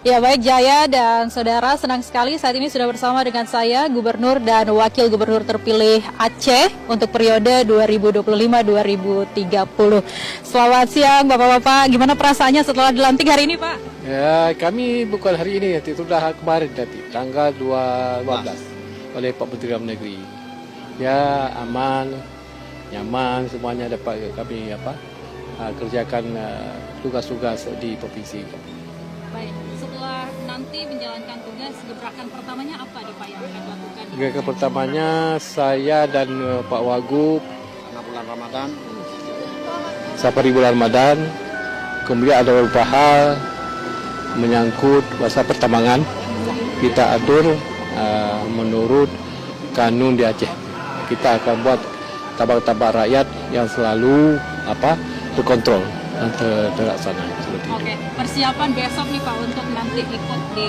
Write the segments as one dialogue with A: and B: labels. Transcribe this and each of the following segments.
A: Ya baik Jaya dan saudara, senang sekali saat ini sudah bersama dengan saya Gubernur dan Wakil Gubernur terpilih Aceh untuk periode 2025-2030. Selamat siang Bapak-Bapak, gimana perasaannya setelah dilantik hari ini Pak?
B: Ya, kami bukan hari ini, sudah kemarin tadi, tanggal 12 oleh Pak Menteri Dalam Negeri. Ya, aman, nyaman, semuanya dapat kami kerjakan tugas-tugas di provinsi.
A: Baik, setelah nanti menjalankan tugas, gebrakan pertamanya apa nih Pak yang akan dilakukan?
B: Gebrakan pertamanya saya dan Pak Wagub
C: Karena bulan Ramadan,
B: safari bulan Ramadan, kemudian ada beberapa hal menyangkut masa pertambangan kita atur menurut kanun di Aceh. Kita akan buat tabak-tabak rakyat yang selalu terkontrol dan terlaksana seperti itu.
A: Oke, persiapan besok nih Pak untuk nanti ikut di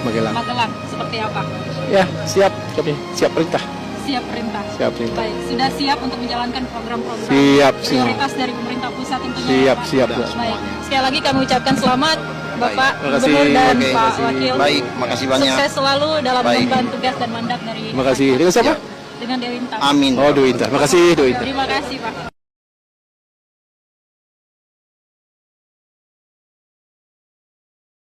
B: Magelang.
A: Magelang seperti apa?
B: Ya, siap kami, siap perintah.
A: Siap perintah.
B: Siap perintah.
A: Baik, sudah siap untuk menjalankan program-program
B: Siap,
A: prioritas dari pemerintah pusat tentunya.
B: Siap,
A: Pak?
B: siap.
A: Baik, sekali lagi kami ucapkan selamat Bapak
B: Terima kasih.
A: Gubernur dan
C: Oke,
A: Pak
B: kasih.
A: Wakil.
C: baik, makasih banyak.
A: Sukses selalu dalam
C: Baik.
A: mengemban tugas dan mandat dari
B: Terima kasih. Dengan siapa?
A: dengan Dewi Intan.
C: Amin.
B: Oh, Dewi Intan. Terima kasih, Dewi Intan.
A: Terima kasih Pak.